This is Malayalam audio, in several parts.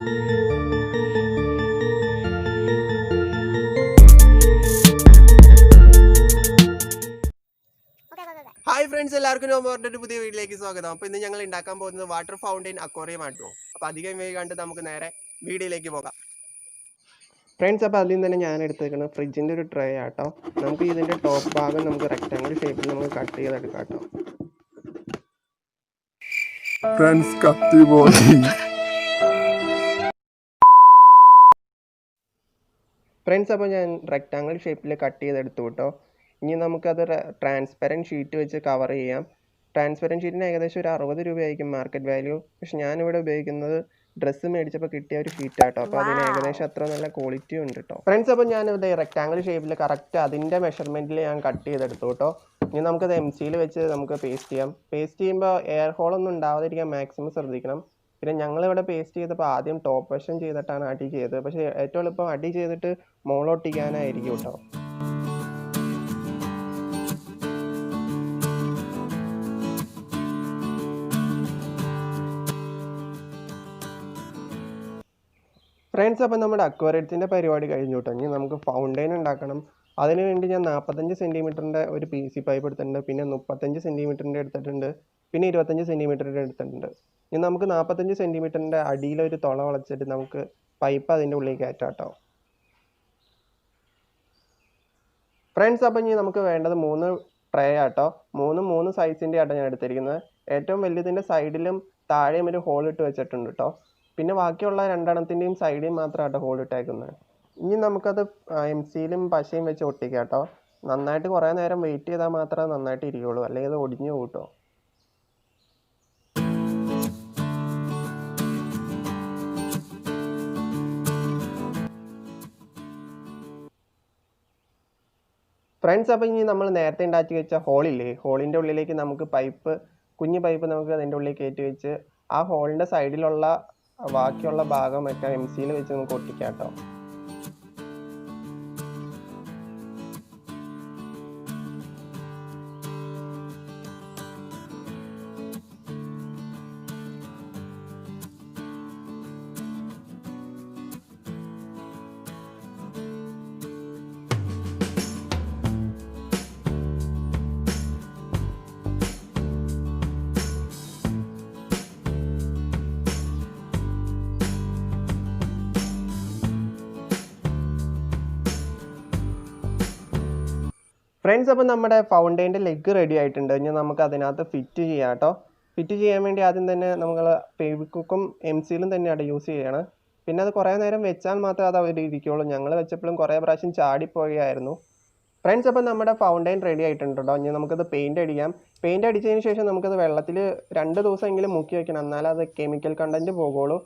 ഹായ് ഫ്രണ്ട്സ്, എല്ലാവർക്കും നോമോറിൻ്റെ ഒരു പുതിയ വീഡിയോയിലേക്ക് സ്വാഗതം. അപ്പോൾ ഇന്ന് ഞങ്ങൾ ഉണ്ടാക്കാൻ പോകുന്നത് വാട്ടർ ഫൗണ്ടെയിൻ അക്വേറിയം ആട്ടോ. അപ്പോൾ അധികം വൈകാണ്ട് നമുക്ക് നേരെ വീഡിയോയിലേക്ക് പോകാം. ഫ്രണ്ട്സ്, അപ്പോൾ അതിൽ തന്നെ ഞാൻ എടുത്തേക്കുന്നത് ഫ്രിഡ്ജിൻ്റെ ഒരു ട്രേ ആട്ടോ. നമുക്ക് ഇതിൻ്റെ ടോപ്പ് ഭാഗം നമുക്ക് റെക്റ്റാങ്കിൾ ഷേപ്പിൽ നമുക്ക് കട്ട് ചെയ്തെടുക്കാം കേട്ടോ. ഫ്രണ്ട്സ്, കത്തി പോയി. ഫ്രണ്ട്സ്, അപ്പോൾ ഞാൻ റെക്റ്റാങ്കിൾ ഷേപ്പിൽ കട്ട് ചെയ്തെടുത്തു കേട്ടോ. ഇനി നമുക്കത് ട്രാൻസ്പെറൻറ്റ് ഷീറ്റ് വെച്ച് കവർ ചെയ്യാം. ട്രാൻസ്പെറൻറ്റ് ഷീറ്റിന് ഏകദേശം ഒരു 60 രൂപയായിരിക്കും മാർക്കറ്റ് വാല്യൂ. പക്ഷെ ഞാനിവിടെ ഉപയോഗിക്കുന്നത് ഡ്രസ്സ് മേടിച്ചപ്പോൾ കിട്ടിയ ഒരു ഷീറ്റാട്ടോ. അപ്പോൾ അതിന് ഏകദേശം അത്ര നല്ല ക്വാളിറ്റി ഉണ്ട് കേട്ടോ. ഫ്രണ്ട്സ്, അപ്പോൾ ഞാനിവിടെ റെക്റ്റാങ്കിൾ ഷേപ്പിൽ കറക്റ്റ് അതിൻ്റെ മെഷർമെൻറ്റിൽ ഞാൻ കട്ട് ചെയ്തെടുത്തു കേട്ടോ. ഇനി നമുക്കത് MC-യിൽ വെച്ച് നമുക്ക് പേസ്റ്റ് ചെയ്യാം. പേസ്റ്റ് ചെയ്യുമ്പോൾ എയർ ഹോളൊന്നും ഉണ്ടാവാതിരിക്കാൻ മാക്സിമം ശ്രദ്ധിക്കണം. പിന്നെ ഞങ്ങളിവിടെ പേസ്റ്റ് ചെയ്തപ്പോൾ ആദ്യം ടോപ്പ് വശം ചെയ്തിട്ടാണ് അടി ചെയ്തത്. പക്ഷേ ഏറ്റവും എളുപ്പം അടി ചെയ്തിട്ട് മോളൊട്ടിക്കാനായിരിക്കും കേട്ടോ. ഫ്രണ്ട്സ്, അപ്പോൾ നമ്മുടെ അക്വേറിയത്തിൻ്റെ പരിപാടി കഴിഞ്ഞു കേട്ടോ. ഇനി നമുക്ക് ഫൗണ്ടെയിൻ ഉണ്ടാക്കണം. അതിന് വേണ്ടി ഞാൻ 45 സെൻറ്റിമീറ്ററിൻ്റെ ഒരു PC പൈപ്പ് എടുത്തിട്ടുണ്ട്. പിന്നെ 35 സെൻറ്റിമീറ്ററിൻ്റെ എടുത്തിട്ടുണ്ട്. പിന്നെ 25 സെൻറ്റിമീറ്ററിൻ്റെ എടുത്തിട്ടുണ്ട്. ഇനി നമുക്ക് 45 സെൻറ്റിമീറ്ററിൻ്റെ അടിയിലൊരു തുള വളച്ചിട്ട് നമുക്ക് പൈപ്പ് അതിൻ്റെ ഉള്ളിൽ കയറ്റാം കേട്ടോ. ഫ്രണ്ട്സ്, അപ്പോൾ ഇനി നമുക്ക് വേണ്ടത് 3 ട്രേ ആട്ടോ. 3 സൈസിൻ്റെ ആട്ടോ ഞാൻ എടുത്തിരിക്കുന്നത്. ഏറ്റവും വലിയതിൻ്റെ സൈഡിലും താഴെയും ഒരു ഹോൾ ഇട്ട് വെച്ചിട്ടുണ്ട് കേട്ടോ. പിന്നെ ബാക്കിയുള്ള 2 സൈഡിൽ മാത്രമാട്ടോ ഹോൾ ഇട്ടേക്കുന്നത്. ഇനി നമുക്കത് MC-യിലും പശയും വെച്ച് ഒട്ടിക്കാം കേട്ടോ. നന്നായിട്ട് കുറേ നേരം വെയിറ്റ് ചെയ്താൽ മാത്രമേ നന്നായിട്ട് ഇരിക്കുള്ളൂ, അല്ലെങ്കിൽ അത് ഒടിഞ്ഞു പോകും കേട്ടോ. ഫ്രണ്ട്സ്, അപ്പോൾ ഇനി നമ്മൾ നേരത്തെ ഉണ്ടാക്കി വെച്ച ഹോളില്ലേ, ഹോളിൻ്റെ ഉള്ളിലേക്ക് നമുക്ക് കുഞ്ഞു പൈപ്പ് നമുക്ക് അതിൻ്റെ ഉള്ളിൽ കയറ്റി വെച്ച് ആ ഹോളിൻ്റെ സൈഡിലുള്ള ബാക്കിയുള്ള ഭാഗമൊക്കെ MC-യിൽ വെച്ച് നമുക്ക് ഒട്ടിക്കാം കേട്ടോ. ഫ്രണ്ട്സ്, അപ്പോൾ നമ്മുടെ ഫൗണ്ടെയിൻ്റെ ലെഗ് റെഡി ആയിട്ടുണ്ട്. ഇനി നമുക്ക് അതിനകത്ത് ഫിറ്റ് ചെയ്യാം കേട്ടോ. ഫിറ്റ് ചെയ്യാൻ വേണ്ടി ആദ്യം തന്നെ നമ്മൾ ഫെവിക്വിക്കും MC-യിലും തന്നെയാണ് യൂസ് ചെയ്യണം. പിന്നെ അത് കുറേ നേരം വെച്ചാൽ മാത്രമേ അത് അവിടെ ഇരിക്കുകയുള്ളൂ. ഞങ്ങൾ വെച്ചപ്പോഴും കുറേ പ്രാവശ്യം ചാടിപ്പോയായിരുന്നു. ഫ്രണ്ട്സ്, അപ്പോൾ നമ്മുടെ ഫൗണ്ടെയിൻ റെഡി ആയിട്ടുണ്ട് കേട്ടോ. ഇനി നമുക്കത് പെയിൻറ്റ് അടിക്കാം. പെയിൻറ്റ് അടിച്ചതിന് ശേഷം നമുക്കത് വെള്ളത്തിൽ 2 ദിവസമെങ്കിലും മുക്കി വയ്ക്കണം, എന്നാലേ അത് കെമിക്കൽ കണ്ടൻറ്റ് പോകുള്ളൂ.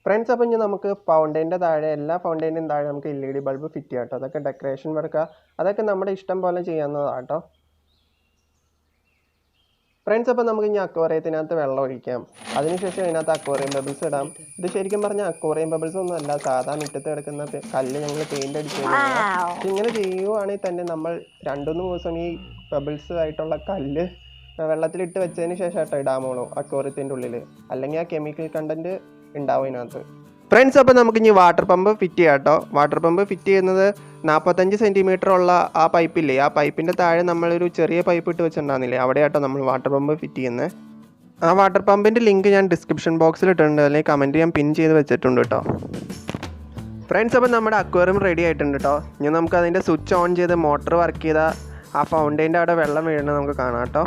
ഫ്രണ്ട്സ്, അപ്പോൾ ഇനി നമുക്ക് ഫൗണ്ടെയിൻ്റെ താഴെ എല്ലാ ഫൗണ്ടെയിനും താഴെ നമുക്ക് LED ബൾബ് ഫിറ്റ് ചെയ്യാം കേട്ടോ. അതൊക്കെ ഡെക്കറേഷൻ വർക്ക്, അതൊക്കെ നമ്മുടെ ഇഷ്ടം പോലെ ചെയ്യാവുന്നതാണ് കേട്ടോ. ഫ്രണ്ട്സ്, അപ്പോൾ നമുക്ക് ഇനി അക്വേറിയത്തിനകത്ത് വെള്ളം ഒഴിക്കാം. അതിനുശേഷം അതിനകത്ത് അക്വേറിയം ബബിൾസ് ഇടാം. ഇത് ശരിക്കും പറഞ്ഞാൽ അക്വേറിയം ബബിൾസ് ഒന്നും അല്ല, സാധാ മുറ്റത്ത് കിടക്കുന്ന കല്ല് ഞങ്ങൾ പെയിൻ്റ് അടിച്ച് ഇങ്ങനെ ചെയ്യുവാണെങ്കിൽ തന്നെ നമ്മൾ 2-3 ദിവസം ഈ ബബിൾസ് ആയിട്ടുള്ള കല്ല് വെള്ളത്തിലിട്ട് വെച്ചതിന് ശേഷം കേട്ടോ ഇടാമോളൂ അക്വേറിയത്തിൻ്റെ ഉള്ളിൽ, അല്ലെങ്കിൽ ആ കെമിക്കൽ കണ്ടൻറ്റ് ഉണ്ടാവും ഇതിനകത്ത്. ഫ്രണ്ട്സ്, അപ്പോൾ നമുക്ക് ഇനി വാട്ടർ പമ്പ് ഫിറ്റ് ചെയ്യാം കേട്ടോ. വാട്ടർ പമ്പ് ഫിറ്റ് ചെയ്യുന്നത് 45 സെൻറ്റിമീറ്റർ ഉള്ള ആ പൈപ്പില്ലേ, ആ പൈപ്പിൻ്റെ താഴെ നമ്മളൊരു ചെറിയ പൈപ്പ് ഇട്ട് വെച്ചിട്ടുണ്ടാകുന്നില്ലേ, അവിടെയാട്ടോ നമ്മൾ വാട്ടർ പമ്പ് ഫിറ്റ് ചെയ്യുന്നത്. ആ വാട്ടർ പമ്പിൻ്റെ ലിങ്ക് ഞാൻ ഡിസ്ക്രിപ്ഷൻ ബോക്സിൽ ഇട്ടിട്ടുണ്ട്, അല്ലെങ്കിൽ കമൻറ്റ് ഞാൻ പിൻ ചെയ്ത് വെച്ചിട്ടുണ്ട് കേട്ടോ. ഫ്രണ്ട്സ്, അപ്പോൾ നമ്മുടെ അക്വേറിയം റെഡി ആയിട്ടുണ്ട് കേട്ടോ. ഇനി നമുക്ക് അതിൻ്റെ സ്വിച്ച് ഓൺ ചെയ്ത് മോട്ടർ വർക്ക് ചെയ്താൽ ആ ഫൗണ്ടെയിൻ്റെ അവിടെ വെള്ളം വീഴുന്നത് നമുക്ക് കാണാം കേട്ടോ.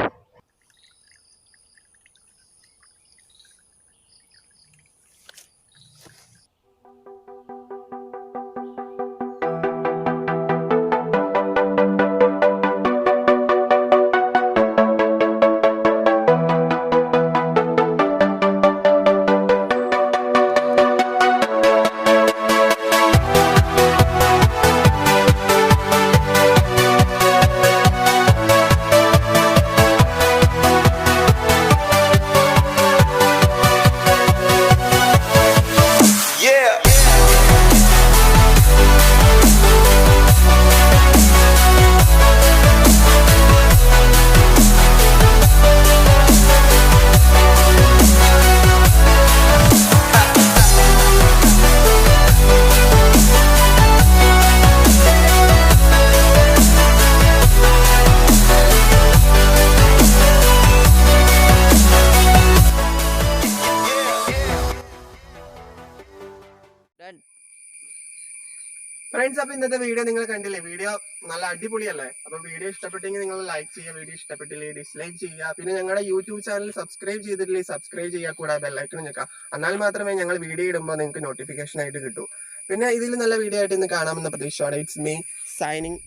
ഫ്രണ്ട്സ്, അപ്പൊ ഇന്നത്തെ വീഡിയോ നിങ്ങൾ കണ്ടില്ലേ? വീഡിയോ നല്ല അടിപൊളിയല്ലേ? അപ്പൊ വീഡിയോ ഇഷ്ടപ്പെട്ടെങ്കിൽ നിങ്ങൾ ലൈക്ക് ചെയ്യുക, വീഡിയോ ഇഷ്ടപ്പെട്ടില്ലേ ഡിസ്ലൈക്ക് ചെയ്യുക. പിന്നെ ഞങ്ങളുടെ യൂട്യൂബ് ചാനൽ സബ്സ്ക്രൈബ് ചെയ്തിട്ടില്ലേ സബ്സ്ക്രൈബ് ചെയ്യുക, കൂടാതെ ബെല്ലൈക്കൺ ഞെക്കുക. എന്നാൽ മാത്രമേ ഞങ്ങൾ വീഡിയോ ഇടുമ്പോൾ നിങ്ങൾക്ക് നോട്ടിഫിക്കേഷൻ ആയിട്ട് കിട്ടൂ. പിന്നെ ഇതിൽ നല്ല വീഡിയോ ആയിട്ട് ഇന്ന് കാണാമെന്ന പ്രതീക്ഷയോടെ ഇറ്റ്സ് മീ സൈനിങ്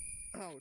ഔട്ട്.